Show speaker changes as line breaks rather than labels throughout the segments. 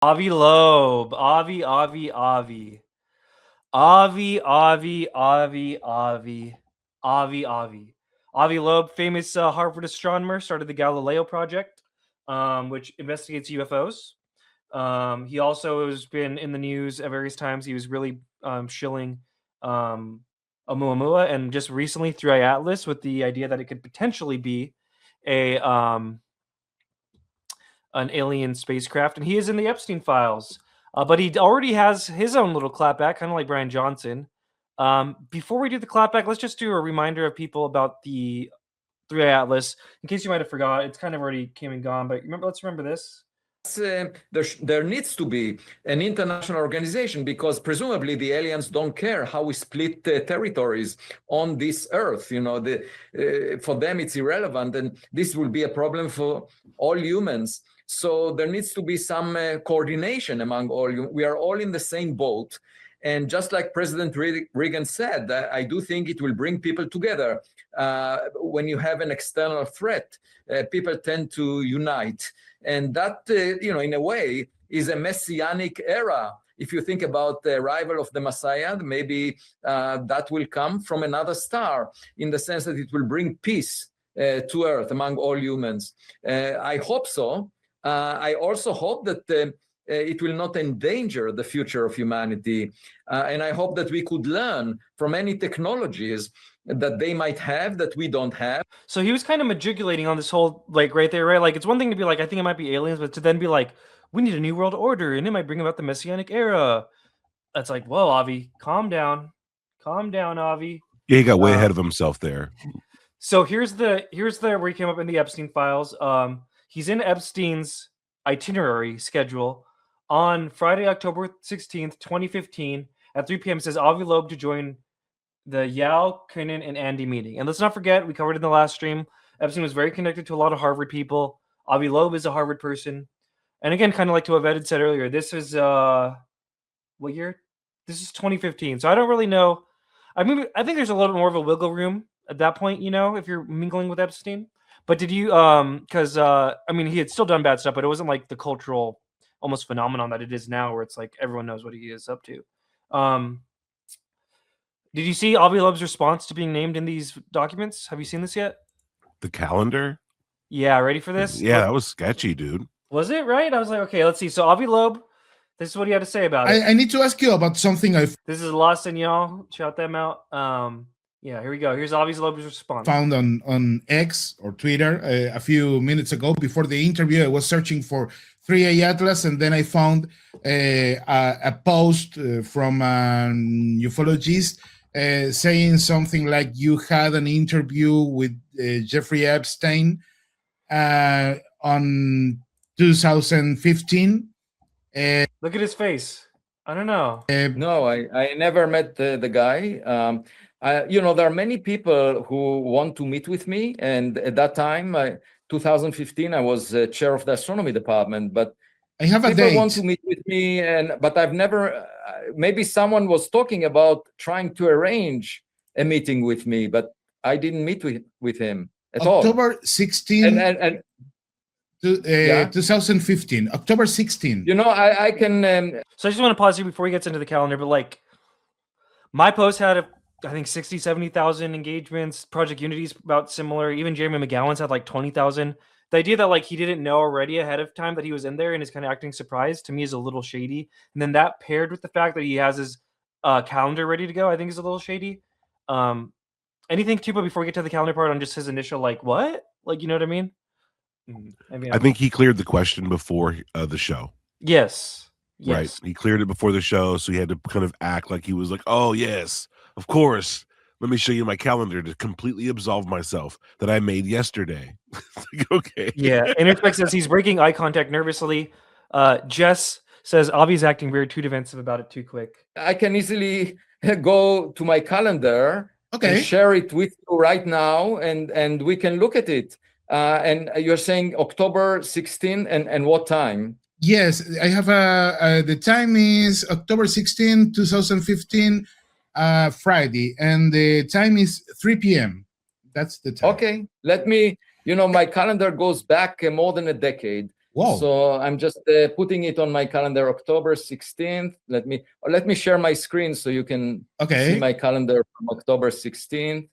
Avi Loeb. Avi, Avi, Avi. Avi, Avi, Avi, Avi. Avi, Avi. Avi Loeb, famous Harvard astronomer, started the Galileo project, which investigates UFOs. He also has been in the news at various times. He was really shilling Oumuamua, and just recently through Atlas with the idea that it could potentially be a an alien spacecraft, and he is in the Epstein files. But he already has his own little clapback, kind of like Brian Johnson. Before we do the clapback, let's just do a reminder of people about the 3i Atlas, in case you might have forgot. It's kind of already came and gone, but let's remember this.
There needs to be an international organization because presumably the aliens don't care how we split territories on this earth. For them it's irrelevant, and this will be a problem for all humans. So there needs to be some coordination among all. We are all in the same boat. And just like President Reagan said, I do think it will bring people together. When you have an external threat, people tend to unite. And that, in a way, is a messianic era. If you think about the arrival of the Messiah, maybe that will come from another star, in the sense that it will bring peace to earth among all humans. I hope so. I also hope that it will not endanger the future of humanity. And I hope that we could learn from any technologies that they might have that we don't have.
So he was kind of majigulating on this whole, like, right there, right? Like, it's one thing to be like, I think it might be aliens, but to then be like, we need a new world order, and it might bring about the Messianic era. That's like, whoa, Avi, calm down. Calm down, Avi.
Yeah, he got way ahead of himself there.
So here's the where he came up in the Epstein files. He's in Epstein's itinerary schedule on Friday, October 16th, 2015 at 3 p.m. It says Avi Loeb to join the Yao, Kunin, and Andy meeting. And let's not forget, we covered in the last stream, Epstein was very connected to a lot of Harvard people. Avi Loeb is a Harvard person. And again, kind of like to what Ed had said earlier, this is what year? This is 2015. So I don't really know. I mean, I think there's a little bit more of a wiggle room at that point, if you're mingling with Epstein. But did you because I mean, he had still done bad stuff, but it wasn't like the cultural almost phenomenon that it is now, where it's like everyone knows what he is up to. Did you see Avi Loeb's response to being named in these documents? Have you seen this yet?
The calendar?
Yeah, ready for this?
Yeah, that was sketchy, dude.
Was it, right? I was like, okay, let's see. So Avi Loeb, this is what he had to say about it.
I need to ask you about something
This is Lost in Y'all. Shout them out. Yeah, here we go. Here's Avi Loeb's response.
Found on X or Twitter a few minutes ago. Before the interview, I was searching for 3A Atlas, and then I found a post from a ufologist saying something like, you had an interview with Jeffrey Epstein on 2015.
Look at his face. I don't know.
No, I never met the guy. There are many people who want to meet with me. And at that time, 2015, I was chair of the astronomy department. But
I have a
people
date.
want to meet with me, but I've never. Maybe someone was talking about trying to arrange a meeting with me, but I didn't meet with him at all.
October 16,
and
2015. October 16.
I can.
So I just want to pause here before he gets into the calendar, but like, my post had I think 60, 70,000 engagements. Project Unity's about similar. Even Jeremy McGowan's had like 20,000. The idea that like he didn't know already ahead of time that he was in there and is kind of acting surprised, to me, is a little shady. And then that paired with the fact that he has his calendar ready to go, I think is a little shady. Anything, Tupa, before we get to the calendar part, on just his initial like, what? Like, you know what I mean?
I think he cleared the question before the show.
Yes.
Right. He cleared it before the show, so he had to kind of act like he was like, oh, yes, of course. Let me show you my calendar to completely absolve myself that I made yesterday. Okay.
Yeah. Interspec says he's breaking eye contact nervously. Jess says Avi's acting very too defensive about it too quick.
I can easily go to my calendar and share it with you right now, and we can look at it. And you're saying October 16, and what time?
Yes, I have the time is October 16, 2015, Friday, and the time is 3 p.m. That's the time.
Okay, let me, my calendar goes back more than a decade.
Whoa.
So I'm just putting it on my calendar, October 16th. Let me share my screen so you can see
Okay.
my calendar from October 16th.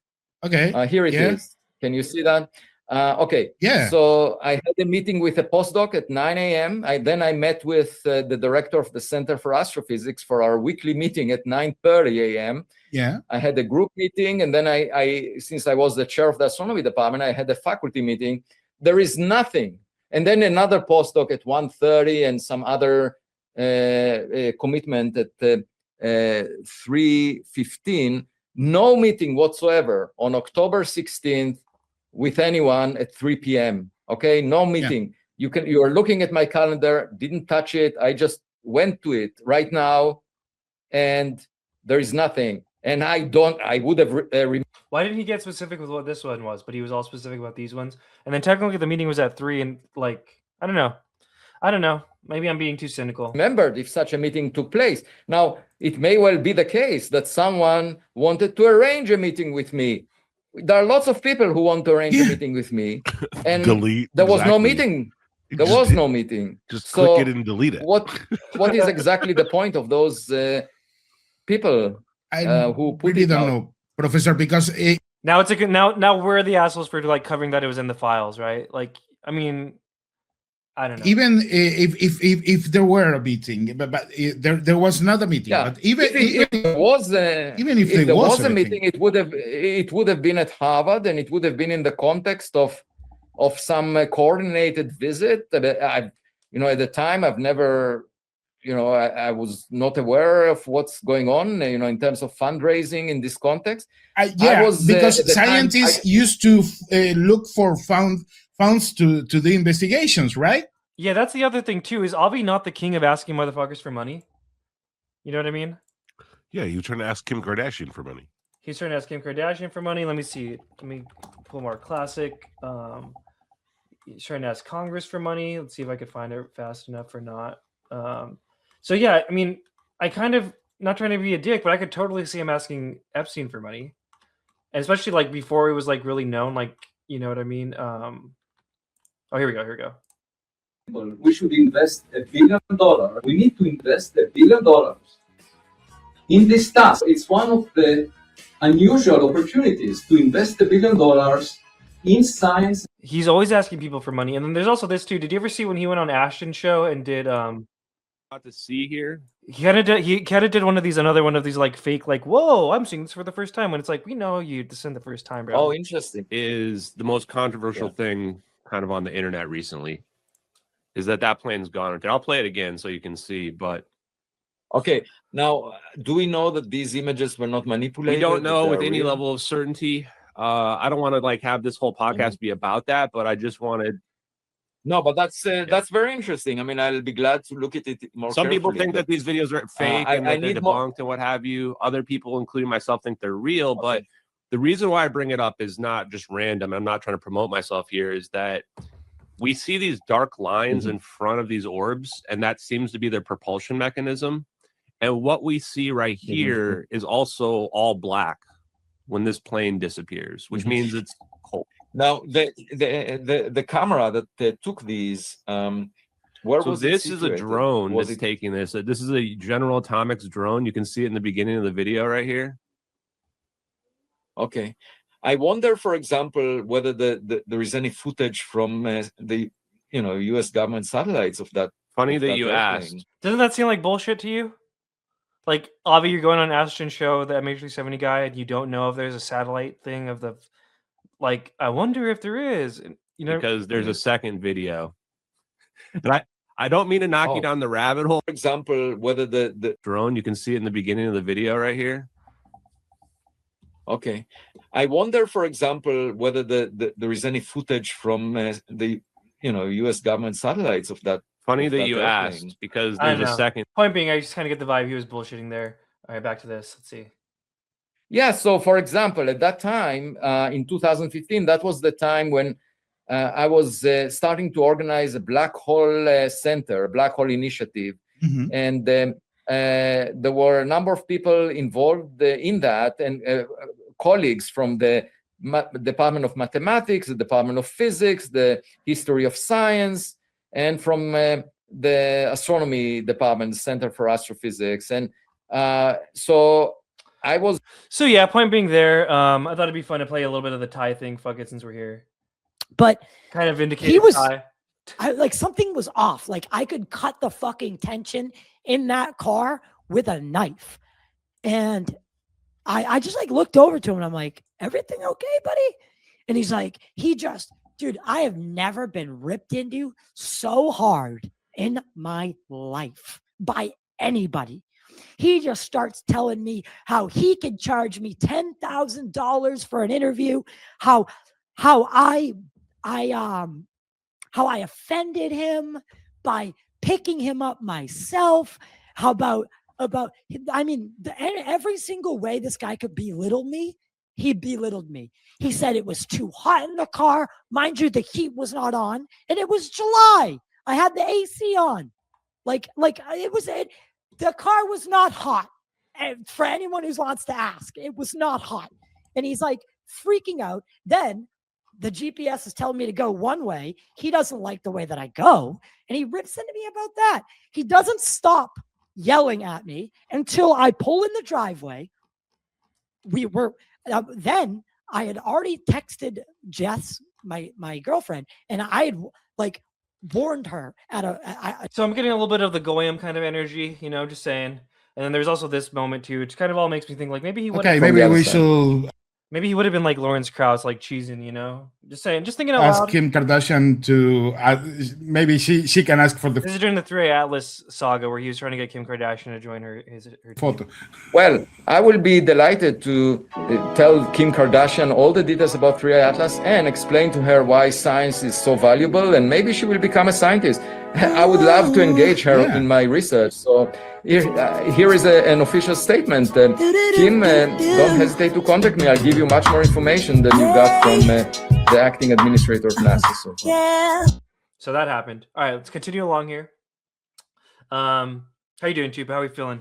Okay.
Here it
Yeah.
is. Can you see that? Okay.
Yeah.
So I had a meeting with a postdoc at 9 a.m. Then I met with the director of the Center for Astrophysics for our weekly meeting at 9:30 a.m.
Yeah.
I had a group meeting, and then I since I was the chair of the astronomy department, I had a faculty meeting. There is nothing. And then another postdoc at 1:30 and some other commitment at 3:15. No meeting whatsoever on October 16th with anyone at 3 p.m. Okay, no meeting. Yeah. You are looking at my calendar, didn't touch it. I just went to it right now, and there is nothing. And I would have.
Why didn't he get specific with what this one was? But he was all specific about these ones. And then technically the meeting was at 3, and like I don't know. Maybe I'm being too cynical.
Remembered if such a meeting took place. Now, it may well be the case that someone wanted to arrange a meeting with me. There are lots of people who want to arrange a meeting with me, and there was no meeting. There was no meeting.
Just click it and delete it.
What is exactly the point of those people who put
really
it
don't
out?
know, Professor, because
now it's now we're the assholes for like covering that it was in the files, right? Like, I mean, I don't know.
Even if there were a meeting, but there was not a meeting.
Yeah.
But even if there was
a meeting, it would have been at Harvard, and it would have been in the context of some coordinated visit. At the time, I've never, I was not aware of what's going on, in terms of fundraising in this context.
Because scientists used to look for funds to the investigations, right?
Yeah, that's the other thing too. Is Avi not the king of asking motherfuckers for money? You know what I mean?
Yeah, you were trying to ask Kim Kardashian for money.
He's trying to ask Kim Kardashian for money. Let me see. Let me pull more classic. He's trying to ask Congress for money. Let's see if I could find it fast enough or not. So yeah, I mean, I kind of not trying to be a dick, but I could totally see him asking Epstein for money, and especially like before he was like really known. Like, you know what I mean? Oh, here we go.
We should invest $1 billion. We need to invest $1 billion in this task. It's one of the unusual opportunities to invest $1 billion in science.
He's always asking people for money. And then there's also this too. Did you ever see when he went on Ashton's show and did
About to see here?
He kind of did another one of these like fake, like, whoa, I'm seeing this for the first time, when it's like, we know you this isn't the first time, bro.
Oh, interesting.
Is the most controversial thing kind of on the internet recently is that plane's gone. I'll play it again so you can see, but
okay. Now, do we know that these images were not manipulated?
we don't know with any
real?
level of certainty. I don't want to like have this whole podcast be about that, but I just wanted.
No, but that's very interesting. I mean, I'll be glad to look at it more.
Some people
carefully,
think that these videos are fake and that they're debunked and what have you. Other people, including myself, think they're real. Okay. But the reason why I bring it up is not just random. I'm not trying to promote myself here. Is that we see these dark lines in front of these orbs, and that seems to be their propulsion mechanism. And what we see right here is also all black when this plane disappears, which means it's cold.
Now, the camera that took these, where
so
was
this
it
is a drone that's taking this. This is a General Atomics drone. You can see it in the beginning of the video right here.
Okay. I wonder, for example, whether there is any footage from the U.S. government satellites of that.
Funny that you asked.
Doesn't that seem like bullshit to you? Like, Avi, you're going on Ashton's show, the MH370 guy, and you don't know if there's a satellite thing of the. Like, I wonder if there is.
Because there's a second video. And I don't mean to knock you down the rabbit hole.
For example, whether the
drone, you can see it in the beginning of the video right here.
Okay. I wonder, for example, whether there is any footage from the U.S. government satellites of that.
Funny that you asked, because there's a second.
Point being, I just kind of get the vibe he was bullshitting there. All right, back to this. Let's see.
Yeah. So, for example, at that time, in 2015, that was the time when I was starting to organize a black hole center, a black hole initiative, and there were a number of people involved in that, and colleagues from the Department of Mathematics, the Department of Physics, the History of Science, and from the astronomy department, Center for Astrophysics. And so I was.
So yeah, point being there, I thought it'd be fun to play a little bit of the tie thing. Fuck it, since we're here.
But
kind of indicated
he was
tie.
like something was off. Like I could cut the fucking tension in that car with a knife. And I just like looked over to him and I'm like, everything okay, buddy? And he's like, dude, I have never been ripped into so hard in my life by anybody. He just starts telling me how he can charge me $10,000 for an interview, how I offended him by picking him up myself. How about I mean, every single way this guy could belittle me, he belittled me. He said it was too hot in the car. Mind you, the heat was not on, and it was July. I had the AC on. Like the car was not hot. And for anyone who wants to ask, it was not hot. And he's like freaking out. Then the GPS is telling me to go one way. He doesn't like the way that I go. And he rips into me about that. He doesn't stop yelling at me until I pull in the driveway. Then I had already texted Jess, my girlfriend, and I had like warned her
So I'm getting a little bit of the Goyam kind of energy, just saying. And then there's also this moment too, which kind of all makes me think like maybe he would.
Okay, maybe we should.
Maybe he would have been like Lawrence Krauss, like cheesing, Just saying, just thinking out
ask
loud.
Kim Kardashian to maybe she can ask for the.
This is during the 3A Atlas saga where he was trying to get Kim Kardashian to join her
photo.
Team.
Well, I will be delighted to tell Kim Kardashian all the details about 3A Atlas and explain to her why science is so valuable, and maybe she will become a scientist. I would love to engage her in my research. So here is an official statement. Kim, don't hesitate to contact me. I'll give you much more information than you got from the acting administrator of NASA.
So that happened. All right, let's continue along here. How you doing, Tuba? How are we feeling?